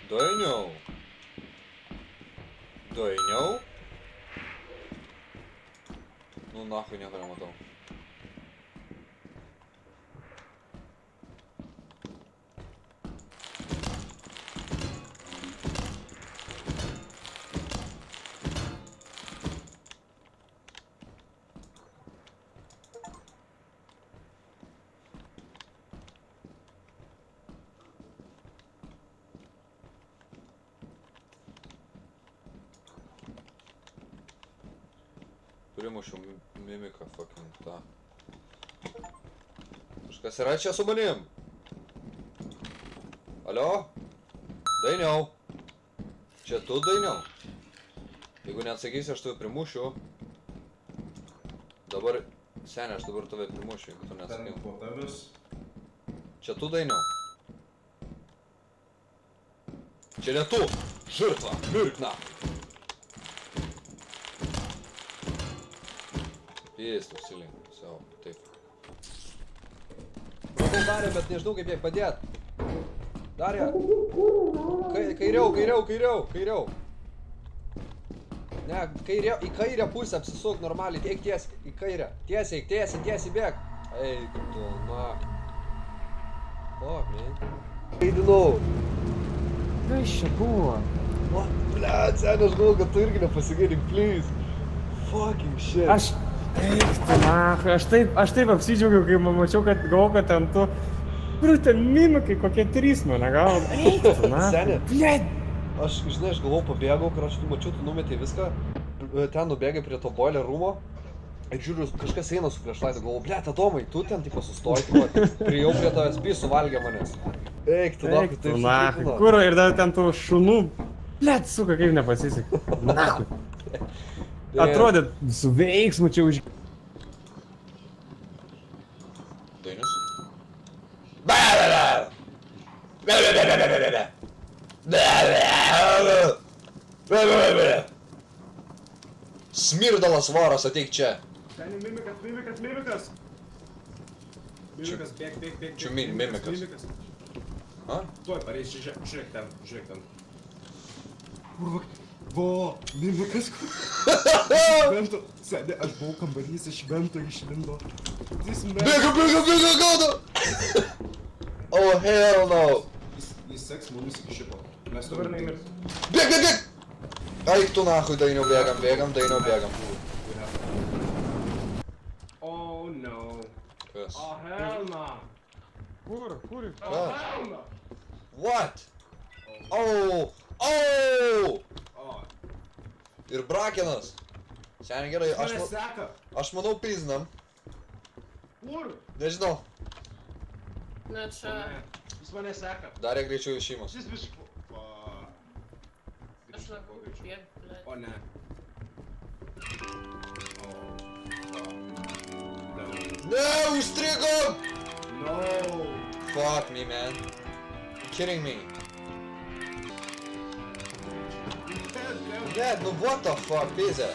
Dainiau. Dainiau. Nu, nahui nieko nematau. Primušiau mimiką fucking tą. Kažkas yra čia su manim? Alio? Dainiau? Čia tu, Dainiau? Jeigu neatsakysi, aš tave primušiu. Dabar, senė, aš dabar tave primušiu, jeigu tu neatsakysi. Čia tu, Dainiau? Čia ne tu! Žirtva! Mirkna! Jis užsilink, savo, taip. Matau Darę, bet nežinau kaip jai padėt. Darė! Kairiau! Ne, į kairę pusę apsisuk normaliai, eik tiesiai, į kairę. Tiesiai bėg. Eik tu, na. Fuck, man. Eidinau. Kas čia buvo? What? Blet, senė, aš galvoju, kad tu irgi nepasigailink, please. Fucking shit. Eik tu, aš taip apsidžiaugiau, kai mačiau, kad galvoju, kad ten tu... Kur ten mimikai, kokie 3 mane gavo. Eik tu, Senė. Blet. Aš, žinai, aš galvojau, pabėgau, kur aš tu mačiau, tu numetei viską. Ten nubėgai prie to boiler rūmo. Ir žiūriu, kažkas eina su flashlightu, galvoju, blet, Adomai, tu ten tipo sustoji, priėjau prie tavęs, suvalgė manęs. Eik tu, nahui, taip sutikina. Kur ir dar ten tų šunų. Blet, suka, kaip nepasisek. Nahui. Atrodė, su veiksmu čia už... Dainius? Smirdalas varas, ateik čia. Seniai, mimikas. Mimikas, bėg. Čia mimikas. Ha? Tuoj pareis, žiūrėk ten. Kurva, vo, mimikas. Švento, seniai, aš buvau kambarys, švento išlindo. Bėga, gaudo! Oh, hell no! Jis seks mumis iki šito. Mes dabar neįmirs. Bėg! Eik tu nahui, Dainiau, bėgam. Oh no. Kas? Oh hell no. Kur? Oh hell no. What? Oh! Ir brakenas. Seniai, gerai, aš manau piznam. Kur? Nežinau. Na čia. Jis mane seka. Darė greičiau išimas. Jis biškų. Aš labiau bėg, blet. O ne. Ne, užstrigom! No. Fuck me, man. You're kidding me. Dad, no what the fuck, pizza?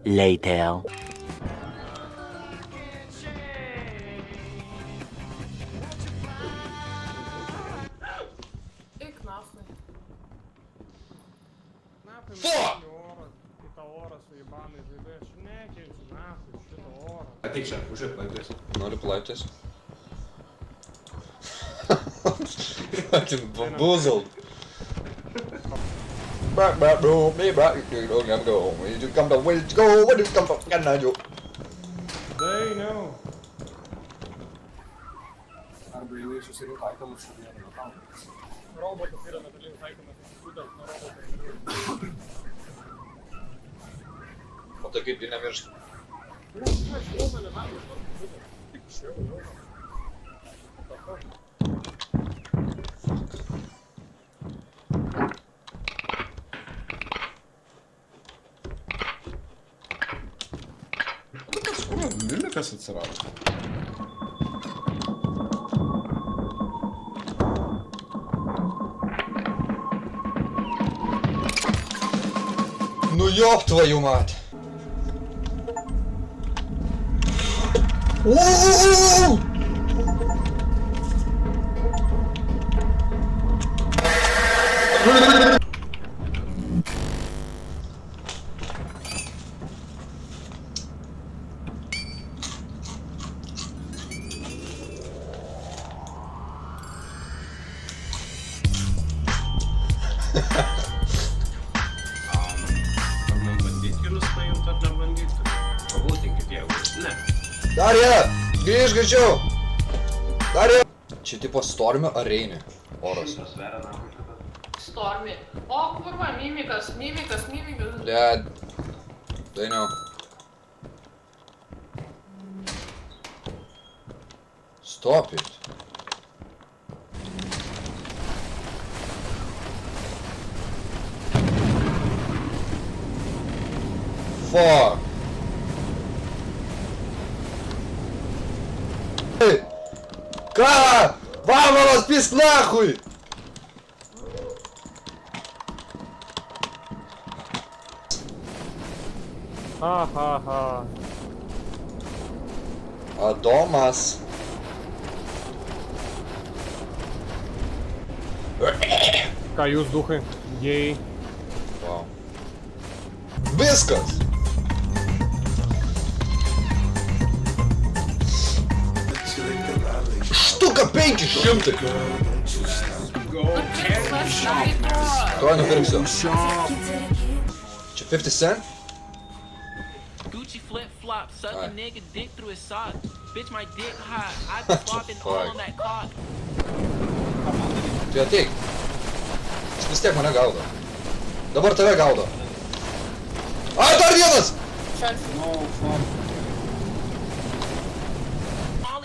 Later. Eik nahui. Fuck! Kitą orą su įbanai žaidai, aš nekenčiu nahui šitą orą. Ateik čia, užžiūrėk laiptais. Noriu plaiptis. Fucking bamboozled. Back, bro, me back, you don't have to go. Where you come from? Where you go? Where you come from? Can I do? Dainiau. Arba jinai susirinko aikamus šalia. Robotas yra metalinis taikomas, būtent nuo roboto. O tai kaip ji nemiršta? Aš jau mane metų, tik šiau. Mimikas atsirado. Ну ёб твою мать! Ar man bandyt kelius paimt ar nebandyt? Pabūtinkit jeigu. Ne. Darija, grįžk greičiau. Darija. Čia tipo Stormio ar Reini oras. Stormy. O, kurva, mimikas. Blet. Dainiau. Stop it. Fuck. Ка! Вамалос, пись нахуй! Ха-ха-ха. Adomas. Ką jūs, duchai? Jei. Wow. Viskas! Štuka 500! Tuoj nupirksiu. Čia 50 cent? Gucci flip flop, suck a Alright. nigga dick through his sock. Bitch, my dick hot. I be flopping all on that cock. Tai ateik. Jis vis tiek mane gaudo. Dabar tave gaudo. Ai, dar vienas!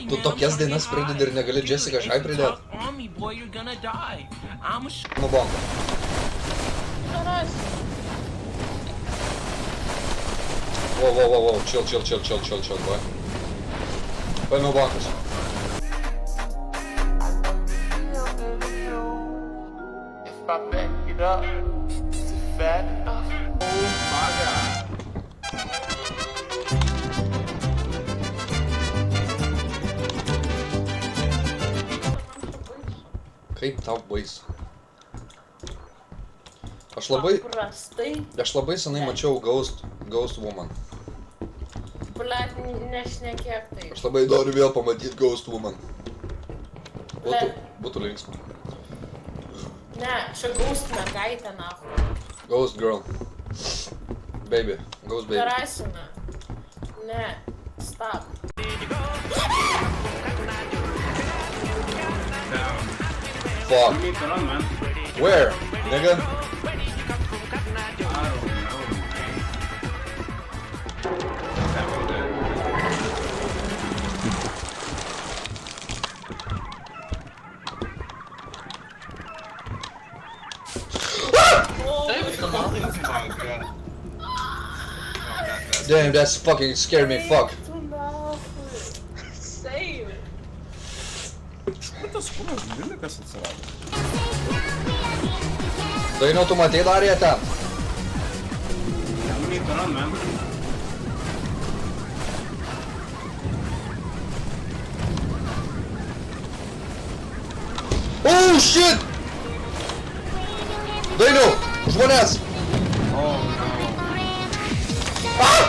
Tu tokias dainas pridedi ir negali Jessica Shy pridėt. Nu bonka. Wow, chill, boy. Paėmiau bankus. If I back it up, is it fat enough? Kaip tau baisu? Aš labai senai mačiau Ghost Woman. Blet, nešnekėk tai. Aš labai noriu vėl pamatyti Ghost Woman. Būtų linksma. Ne, čia Ghost mergaitė, nahu. Ghost Girl. Baby. Ghost Baby. Karasina. Ne, stop. Fuck. You need to run, man. Where? Nigga? Damn, that's fucking scared me, fuck. Save. Kur tas kuras dvilikas atsirado? Dainiau, tu matei Dariją ten? You need to run, man. Oh shit! Dainiau, už manęs! Oh, no. Ah!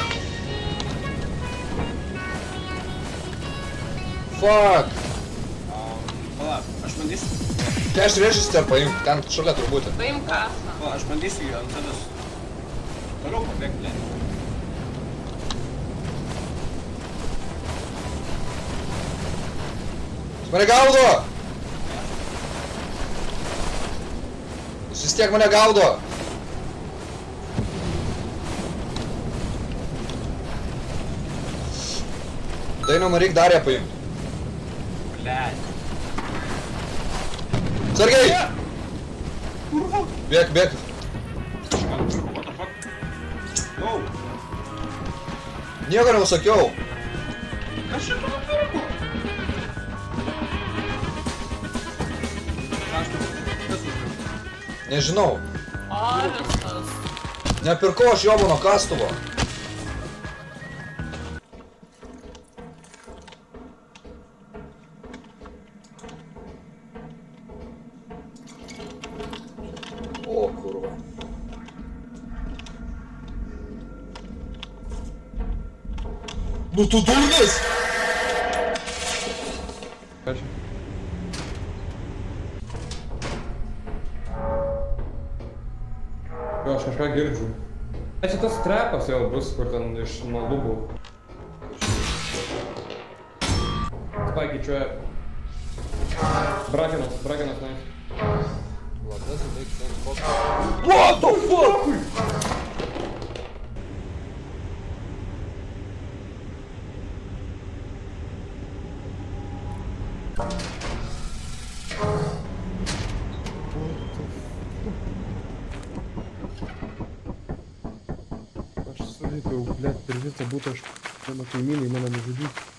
Fuck! Palauk, aš bandysiu. Cash register paimk, ten šalia turbūt. Paim kasą. Palauk, aš bandysiu ant tavęs. Toliau pabėgti, ne? Jis mane gaudo! Jis vis tiek mane gaudo! Dainiau, man reik Dariją paimti. Blet. Sergei! Bėk, bėk. What the fuck? No. Nieko neusakiau. Kas čia tu nupirko? Kas nupirko? Nežinau. Orisas. Nepirkau aš jo mano kastuvo. Nu tu durnas! Ką čia? Jo, aš kažką girdžiu. Čia tas trepas jau bus, kur ten iš nuo lubų. Spikey trap. Brakenas, nice. Well, doesn't make sense. What the fuck? Aš sulipiau, blėt, per visą būtą aš mano kaimynai mane nužudyti.